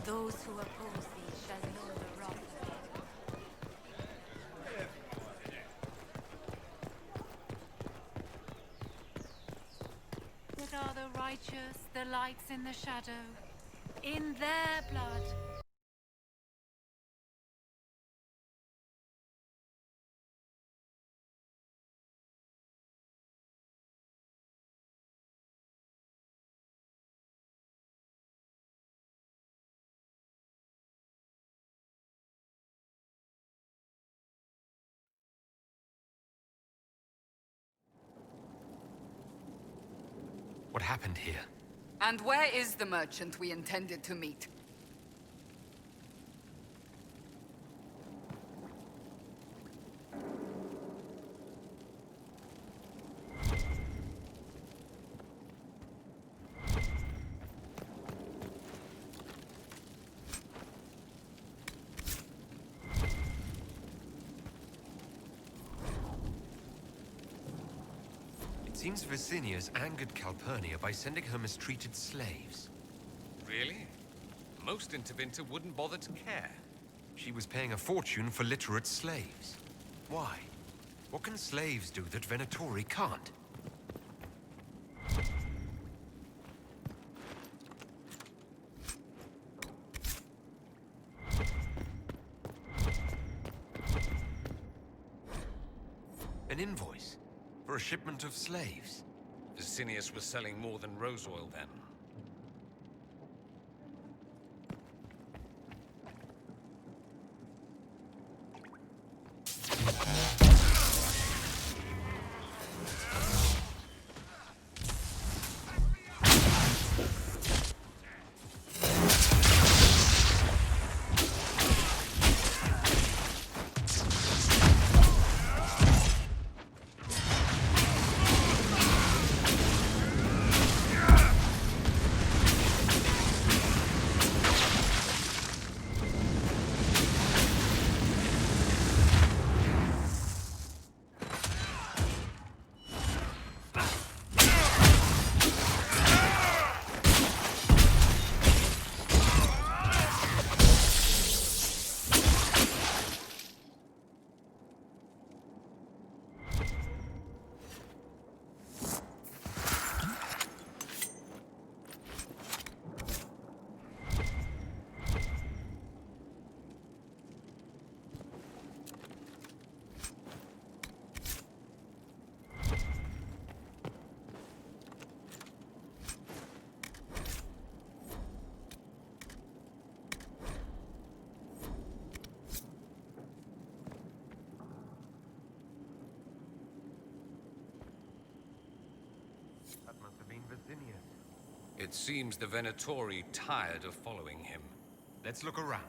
Those who oppose thee shall know the wrath of it. What are the righteous, the lights in the shadow? In their blood. What happened here? And where is the merchant we intended to meet? It seems Vicinius angered Calpurnia by sending her mistreated slaves. Really? Most in Tevinter wouldn't bother to care. She was paying a fortune for literate slaves. Why? What can slaves do that Venatori can't? An invoice for a shipment of slaves. Vicinius was selling more than rose oil then. That must have been Vicinius. It seems the Venatori tired of following him. Let's look around.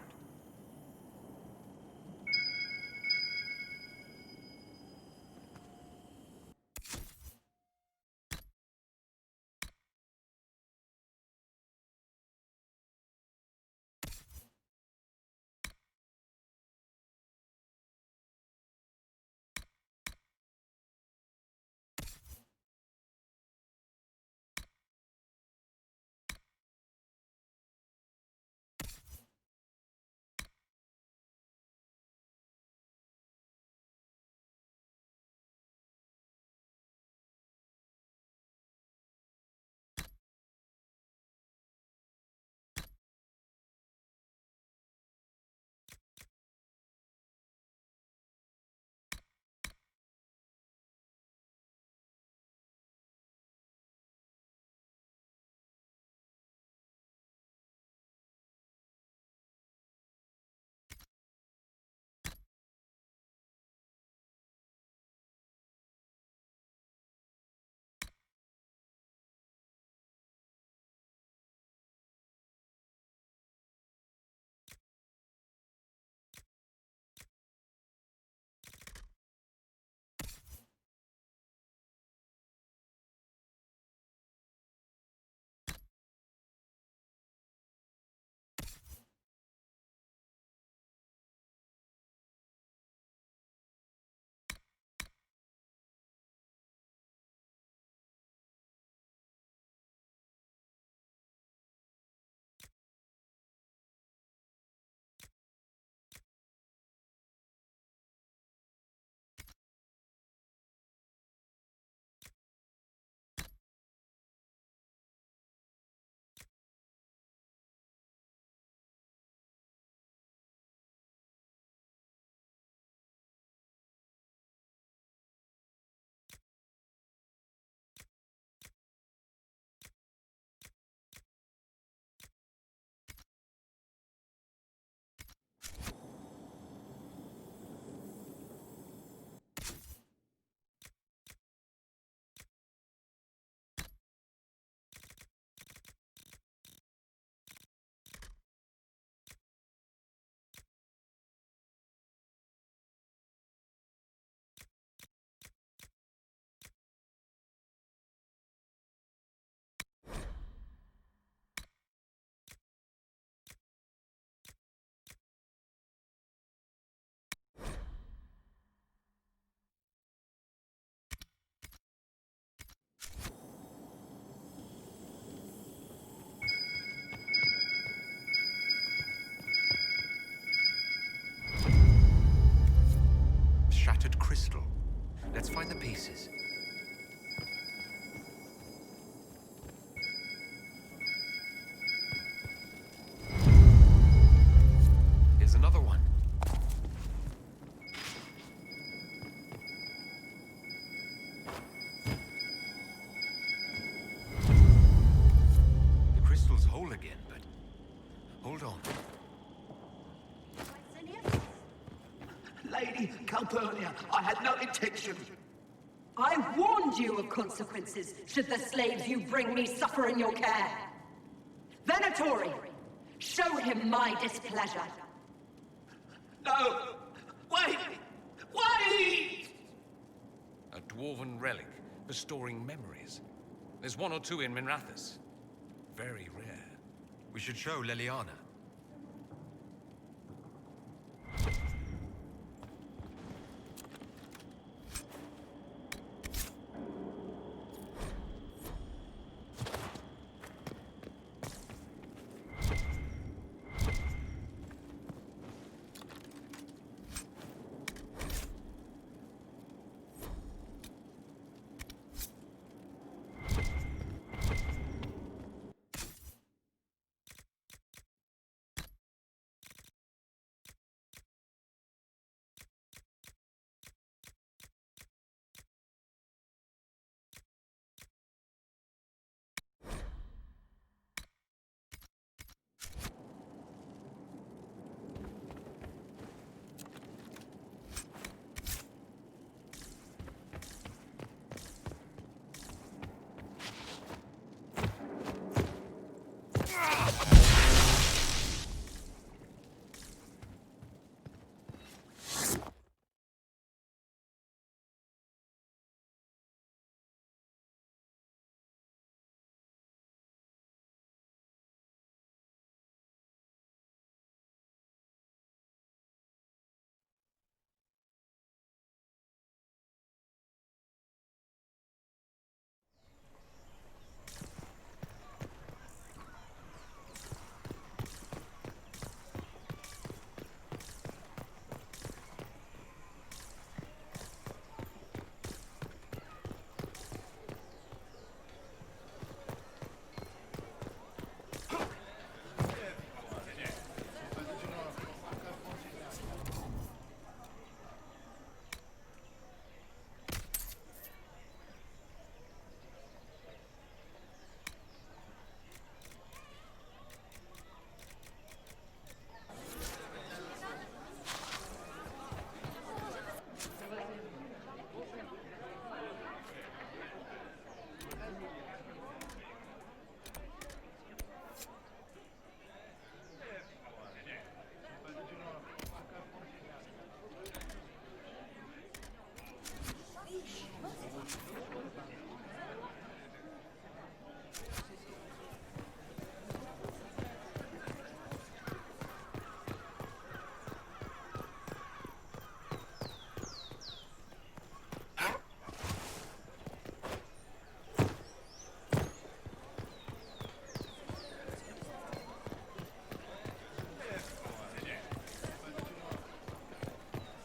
Lady Calpurnia, I had no intention. I warned you of consequences should the slaves you bring me suffer in your care. Venatori, show him my displeasure. No! Wait! Wait! A dwarven relic for storing memories. There's one or two in Minrathous. Very rare. We should show Leliana.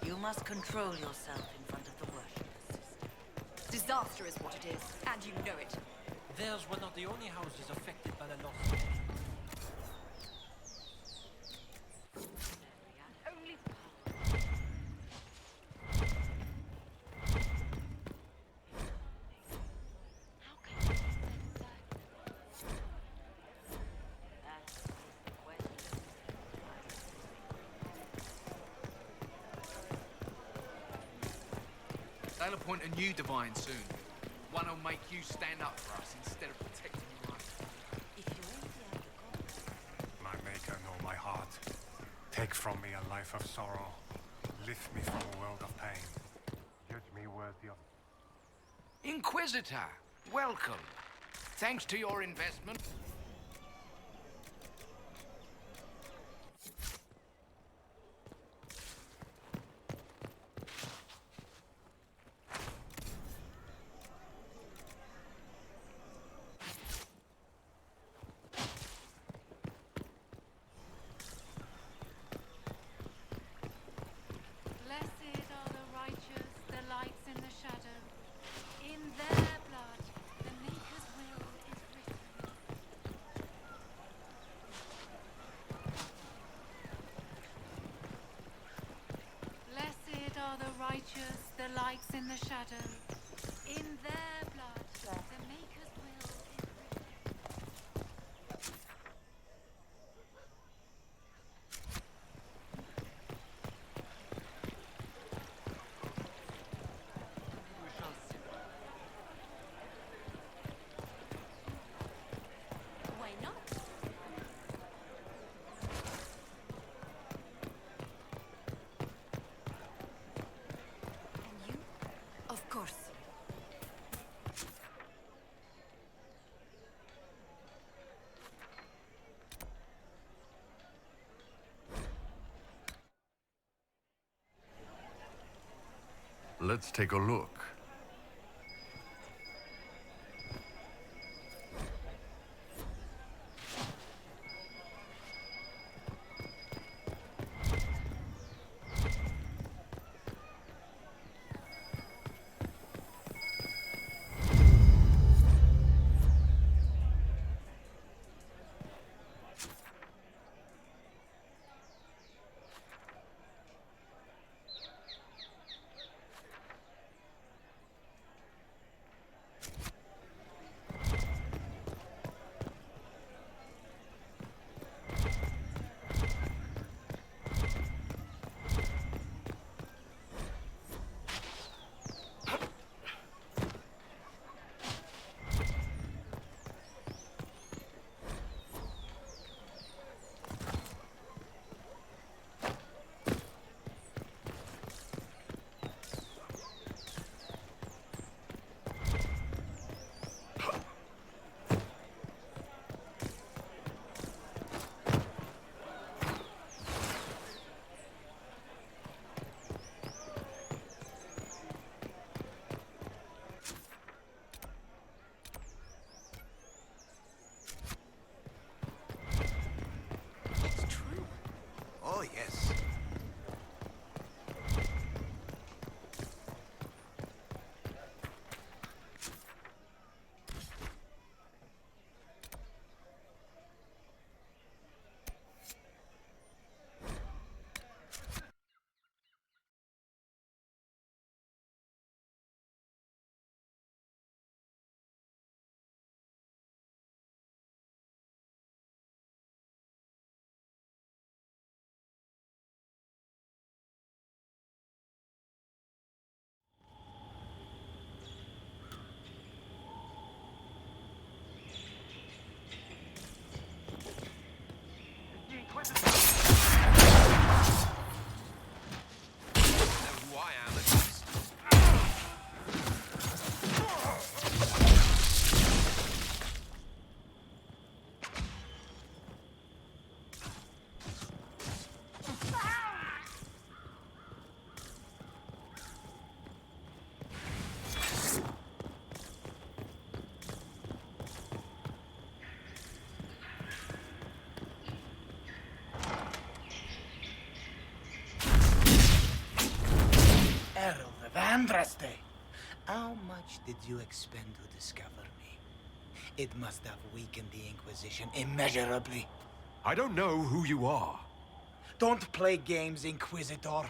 You must control yourself in front of the worshippers. Disaster is what it is, and you know it. Theirs were not the only houses affected by the loss. Only They'll appoint a new divine soon. One who'll make you stand up for us instead of protecting your own. My maker know my heart. Take from me a life of sorrow. Lift me from a world of pain. Judge me worthy of... Inquisitor, welcome. Thanks to your investment. Blessed are the righteous, the lights in the shadow. In their blood, the Maker's will is written. Blessed are the righteous, the lights in the shadow. In their blood, the Maker's will is written. let's take a look. Oh, yes. Know who I am, at least. Errol of Andraste. How much did you expend to discover me? It must have weakened the Inquisition immeasurably. I don't know who you are. Don't play games, Inquisitor.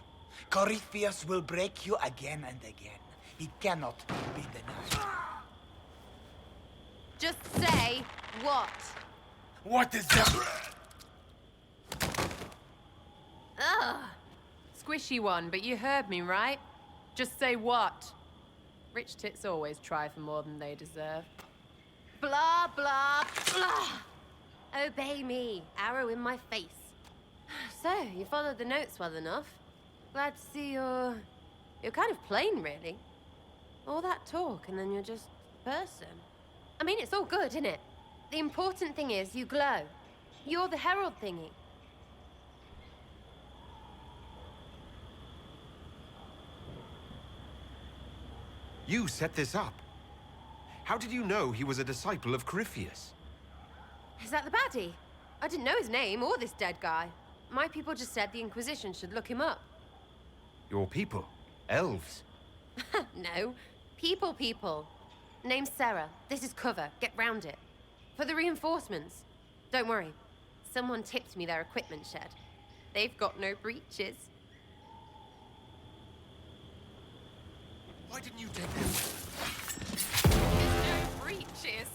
Corypheus will break you again and again. He cannot be denied. Just say what? What is that? Ugh. Squishy one, but you heard me, right? Just say what? Rich tits always try for more than they deserve. Blah, blah, blah. Obey me. Arrow in my face. So, you followed the notes well enough. Glad to see you're kind of plain, really. All that talk, and then you're just a person. I mean, it's all good, isn't it? The important thing is you glow. You're the herald thingy. You set this up. How did you know he was a disciple of Corypheus? Is that the baddie? I didn't know his name or this dead guy. My people just said the Inquisition should look him up. Your people? Elves? No. People. Name's Sarah. This is cover. Get round it. For the reinforcements. Don't worry. Someone tipped me their equipment shed. They've got no breaches. Why didn't you take them? No breaches.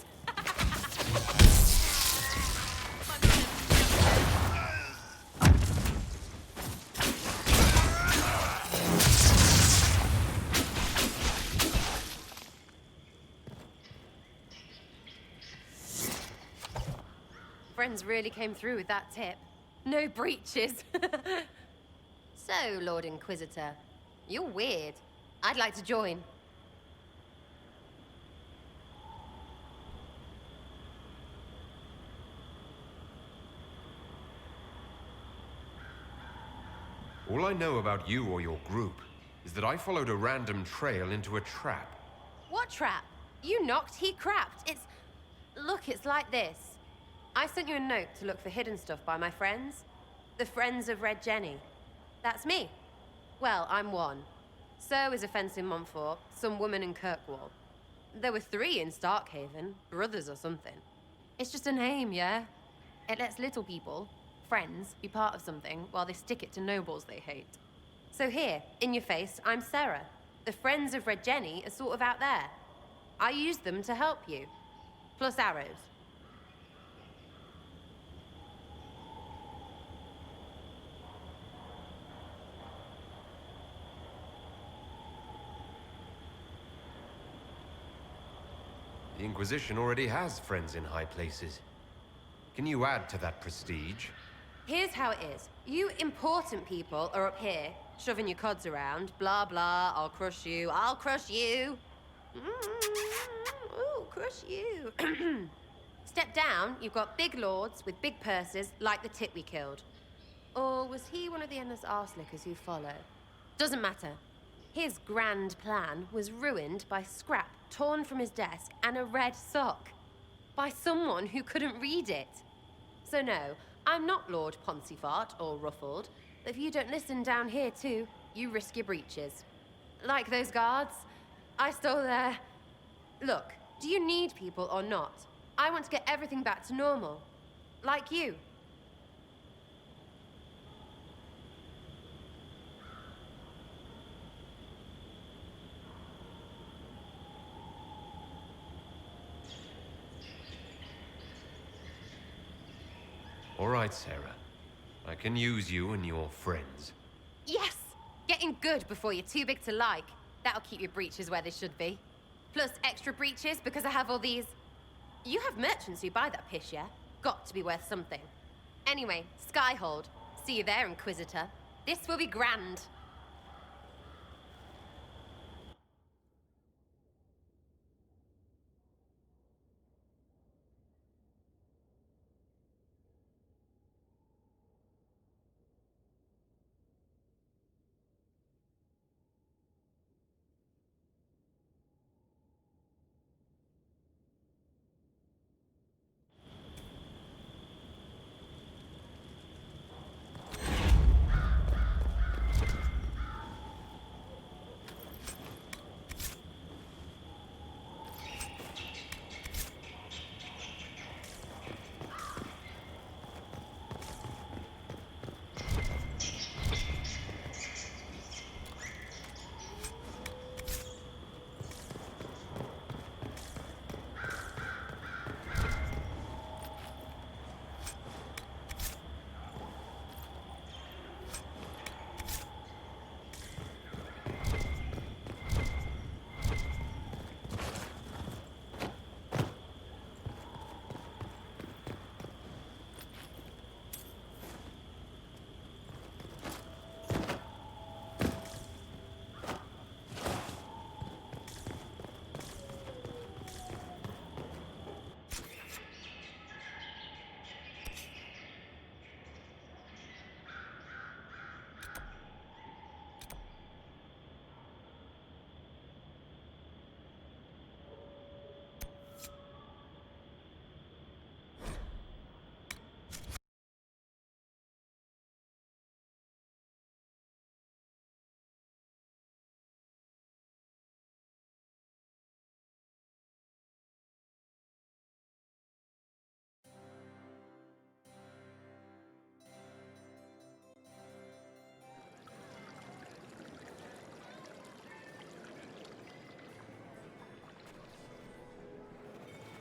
Friends really came through with that tip. No breaches. So, Lord Inquisitor, you're weird. I'd like to join. All I know about you or your group is that I followed a random trail into a trap. What trap? You knocked, he crapped. Look, it's like this. I sent you a note to look for hidden stuff by my friends. The Friends of Red Jenny. That's me. Well, I'm one. So is a fence in Montfort, some woman in Kirkwall. There were 3 in Starkhaven, brothers or something. It's just a name, yeah? It lets little people, friends, be part of something while they stick it to nobles they hate. So here, in your face, I'm Sarah. The Friends of Red Jenny are sort of out there. I use them to help you. Plus arrows. The Inquisition already has friends in high places. Can you add to that prestige? Here's how it is. You important people are up here, shoving your cods around. Blah, blah, I'll crush you, I'll crush you. Ooh, crush you. Step down, you've got big lords with big purses, like the tit we killed. Or was he one of the endless arse-lickers who follow? Doesn't matter. His grand plan was ruined by scrap torn from his desk and a red sock. By someone who couldn't read it. So no, I'm not Lord Poncyfart or Ruffled, but if you don't listen down here too, you risk your breeches. Like those guards, I stole their... Look, do you need people or not? I want to get everything back to normal. Like you. All right, Sarah. I can use you and your friends. Yes! Getting good before you're too big to like. That'll keep your breeches where they should be. Plus extra breeches because I have all these... You have merchants who buy that piss, yeah? Got to be worth something. Anyway, Skyhold. See you there, Inquisitor. This will be grand.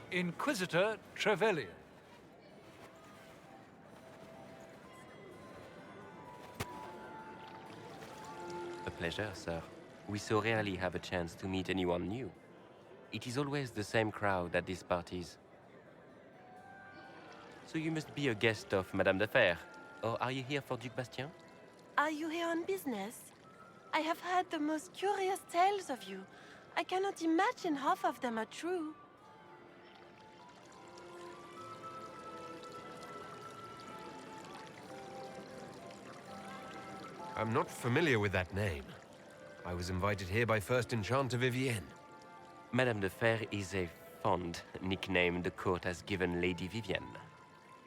Inquisitor Trevelyan. A pleasure, sir. We so rarely have a chance to meet anyone new. It is always the same crowd at these parties. So you must be a guest of Madame de Fer. Or are you here for Duc Bastien? Are you here on business? I have heard the most curious tales of you. I cannot imagine half of them are true. I'm not familiar with that name. I was invited here by First Enchanter Vivienne. Madame de Fer is a fond nickname the court has given Lady Vivienne.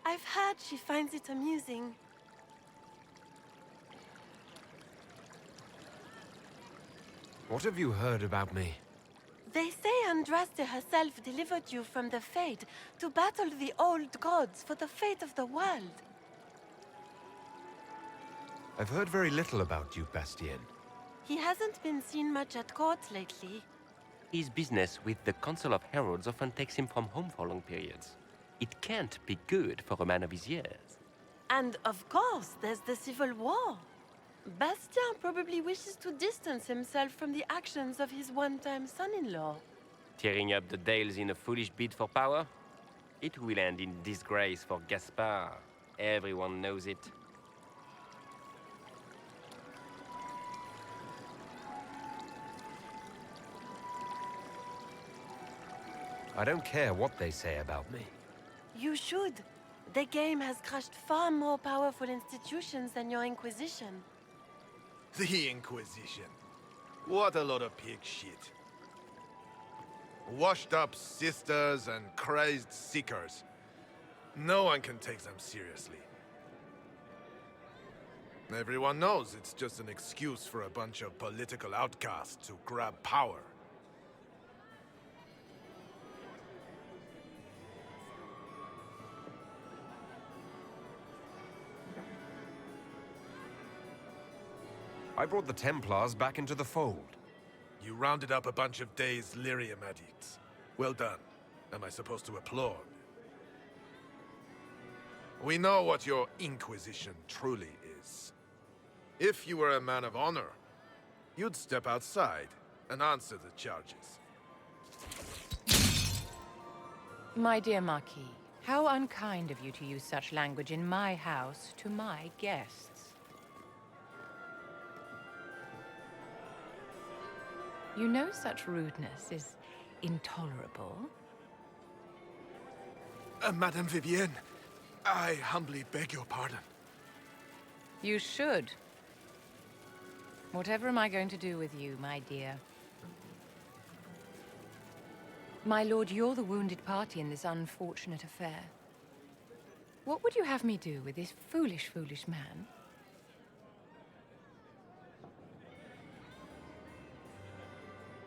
I've heard she finds it amusing. What have you heard about me? They say Andraste herself delivered you from the Fate to battle the old gods for the fate of the world. I've heard very little about Duke Bastien. He hasn't been seen much at court lately. His business with the Council of Heralds often takes him from home for long periods. It can't be good for a man of his years. And of course, there's the Civil War. Bastien probably wishes to distance himself from the actions of his one-time son-in-law. Tearing up the Dales in a foolish bid for power? It will end in disgrace for Gaspard. Everyone knows it. I don't care what they say about me. You should. The game has crushed far more powerful institutions than your Inquisition. The Inquisition. What a lot of pig shit. Washed up sisters and crazed seekers. No one can take them seriously. Everyone knows it's just an excuse for a bunch of political outcasts to grab power. I brought the Templars back into the fold. You rounded up a bunch of dazed lyrium addicts. Well done. Am I supposed to applaud? We know what your Inquisition truly is. If you were a man of honor, you'd step outside and answer the charges. My dear Marquis, how unkind of you to use such language in my house to my guests. You know such rudeness is intolerable. Madame Vivienne, I humbly beg your pardon. You should. Whatever am I going to do with you, my dear? My lord, you're the wounded party in this unfortunate affair. What would you have me do with this foolish, foolish man?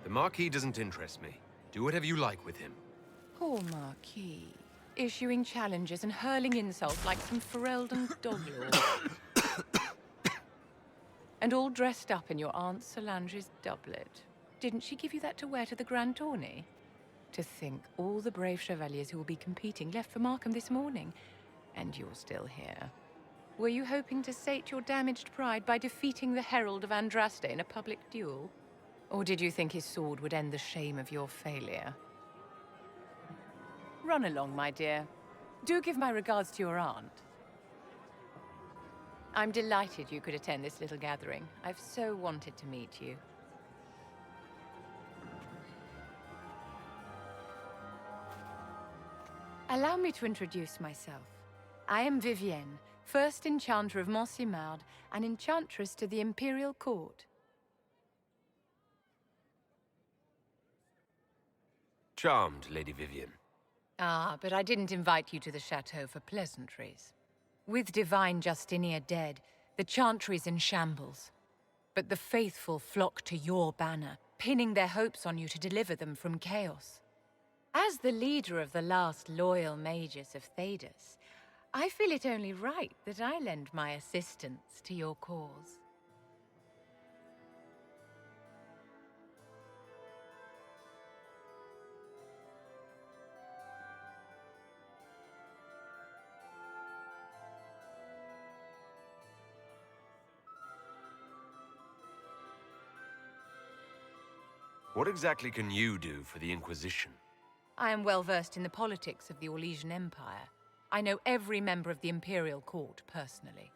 The Marquis doesn't interest me. Do whatever you like with him. Poor Marquis. Issuing challenges and hurling insults like some Ferelden doglord. And all dressed up in your Aunt Solange's doublet. Didn't she give you that to wear to the Grand Tourney? To think all the brave chevaliers who will be competing left for Markham this morning, and you're still here. Were you hoping to sate your damaged pride by defeating the Herald of Andraste in a public duel? Or did you think his sword would end the shame of your failure? Run along, my dear. Do give my regards to your aunt. I'm delighted you could attend this little gathering. I've so wanted to meet you. Allow me to introduce myself. I am Vivienne, first Enchanter of Montsimard and Enchantress to the Imperial Court. Charmed, Lady Vivienne. Ah, but I didn't invite you to the chateau for pleasantries. With divine Justinia dead, the Chantry's in shambles. But the faithful flock to your banner, pinning their hopes on you to deliver them from chaos. As the leader of the last loyal mages of Thedas, I feel it only right that I lend my assistance to your cause. What exactly can you do for the Inquisition? I am well versed in the politics of the Orlesian Empire. I know every member of the Imperial Court personally.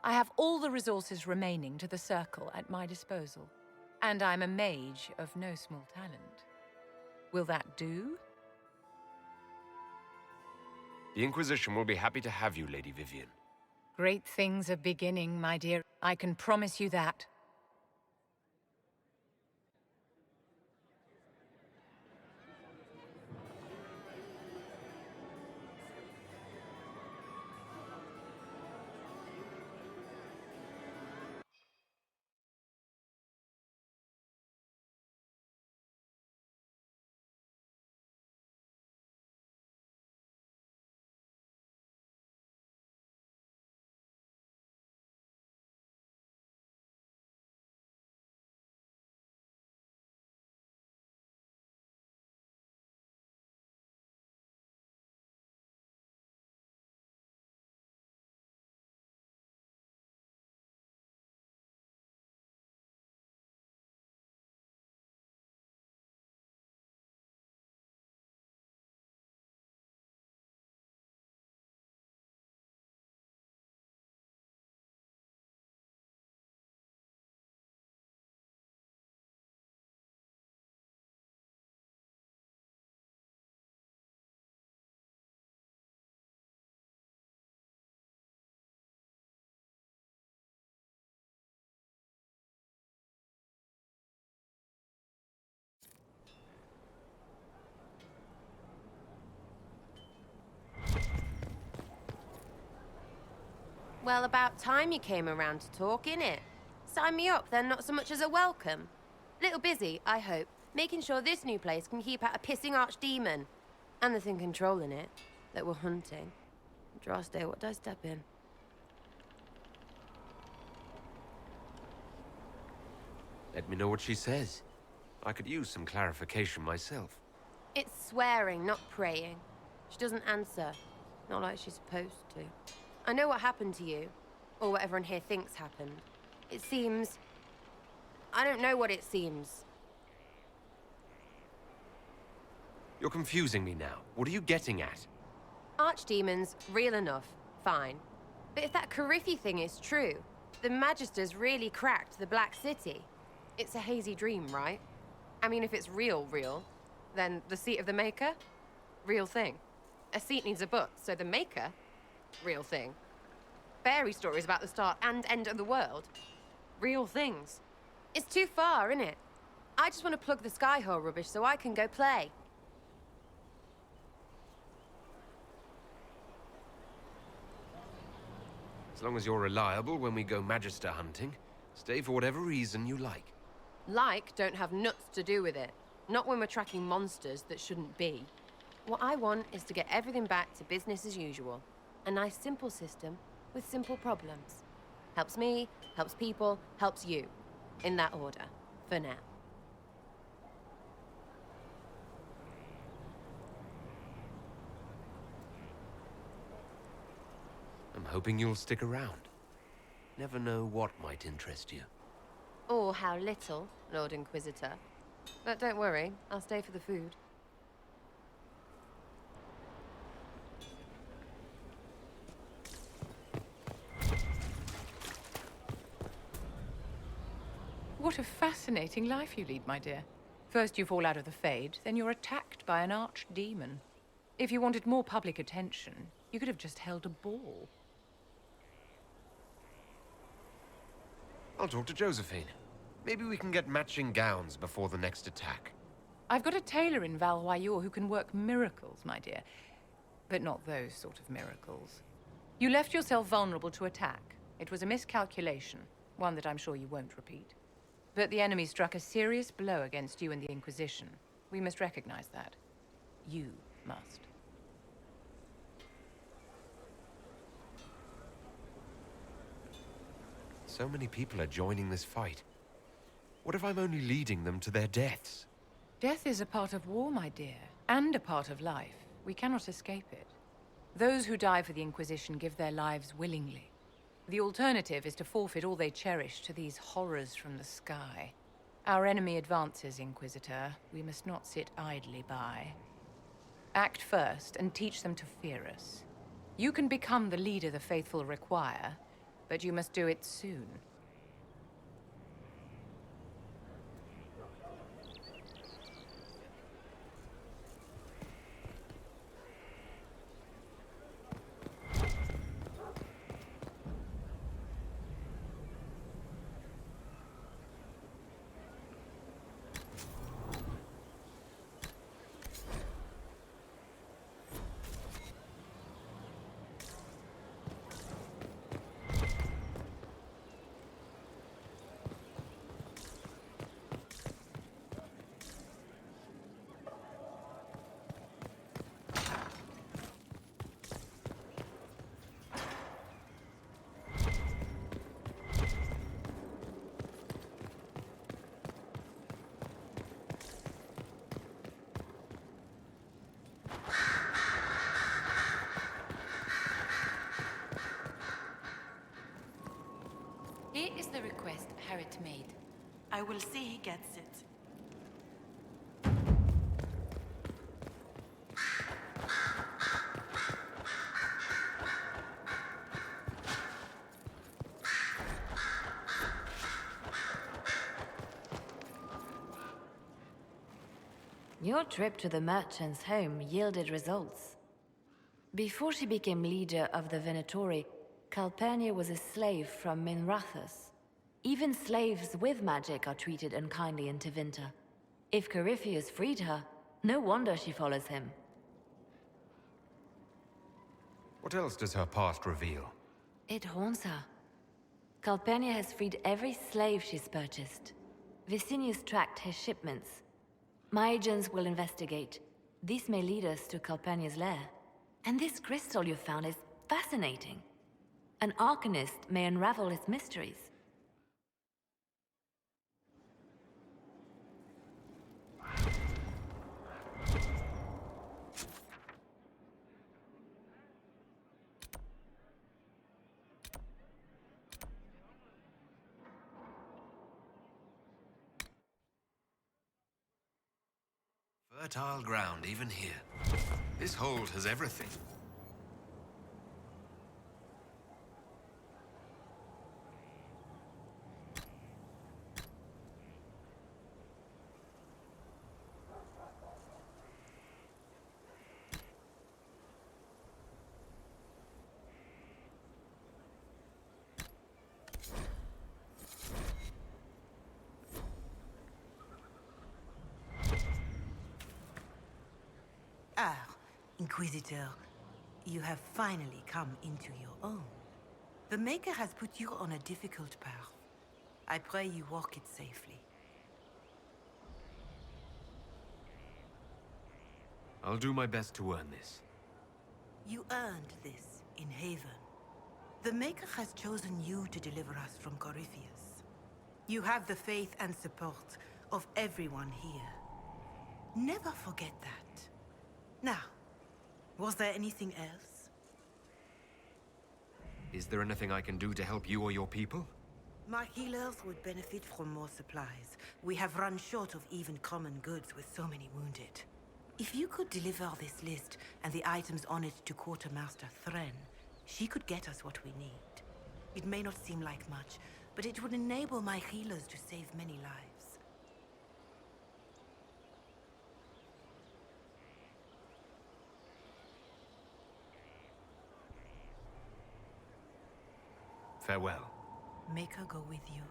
I have all the resources remaining to the Circle at my disposal. And I'm a mage of no small talent. Will that do? The Inquisition will be happy to have you, Lady Vivienne. Great things are beginning, my dear. I can promise you that. Well, about time you came around to talk, innit? Sign me up, then not so much as a welcome. Little busy, I hope, making sure this new place can keep out a pissing archdemon. And the thing controlling it, that we're hunting. Draste, what did I step in? Let me know what she says. I could use some clarification myself. It's swearing, not praying. She doesn't answer. Not like she's supposed to. I know what happened to you. Or what everyone here thinks happened. It seems... I don't know what it seems. You're confusing me now. What are you getting at? Archdemons, real enough. Fine. But if that Carifi thing is true, the Magisters really cracked the Black City. It's a hazy dream, right? I mean, if it's real, then the seat of the Maker? Real thing. A seat needs a butt, so the Maker? Real thing. Fairy stories about the start and end of the world? Real things. It's too far, innit? I just want to plug the Skyhole rubbish so I can go play. As long as you're reliable when we go Magister hunting, stay for whatever reason you like. Like don't have nuts to do with it. Not when we're tracking monsters that shouldn't be. What I want is to get everything back to business as usual. A nice simple system with simple problems. Helps me, helps people, helps you. In that order. For now. I'm hoping you'll stick around. Never know what might interest you. Or how little, Lord Inquisitor. But don't worry, I'll stay for the food. What a fascinating life you lead, my dear. First you fall out of the Fade, then you're attacked by an archdemon. If you wanted more public attention, you could have just held a ball. I'll talk to Josephine. Maybe we can get matching gowns before the next attack. I've got a tailor in Valroyur who can work miracles, my dear. But not those sort of miracles. You left yourself vulnerable to attack. It was a miscalculation, one that I'm sure you won't repeat. But the enemy struck a serious blow against you and the Inquisition. We must recognize that. You must. So many people are joining this fight. What if I'm only leading them to their deaths? Death is a part of war, my dear, and a part of life. We cannot escape it. Those who die for the Inquisition give their lives willingly. The alternative is to forfeit all they cherish to these horrors from the sky. Our enemy advances, Inquisitor. We must not sit idly by. Act first and teach them to fear us. You can become the leader the faithful require, but you must do it soon. Here is the request Harriet made. I will see he gets it. Your trip to the merchant's home yielded results. Before she became leader of the Venatori, Calpurnia was a slave from Minrathous. Even slaves with magic are treated unkindly in Tevinter. If Corypheus freed her, no wonder she follows him. What else does her past reveal? It haunts her. Calpurnia has freed every slave she's purchased. Vicinius tracked his shipments. My agents will investigate. This may lead us to Calpurnia's lair. And this crystal you found is fascinating. An arcanist may unravel its mysteries. Fertile ground, even here. This hold has everything. Ah, Inquisitor, you have finally come into your own. The Maker has put you on a difficult path. I pray you walk it safely. I'll do my best to earn this. You earned this in Haven. The Maker has chosen you to deliver us from Corypheus. You have the faith and support of everyone here. Never forget that. Now, was there anything else? Is there anything I can do to help you or your people? My healers would benefit from more supplies. We have run short of even common goods with so many wounded. If you could deliver this list and the items on it to Quartermaster Thren, she could get us what we need. It may not seem like much, but it would enable my healers to save many lives. Farewell. Make her go with you.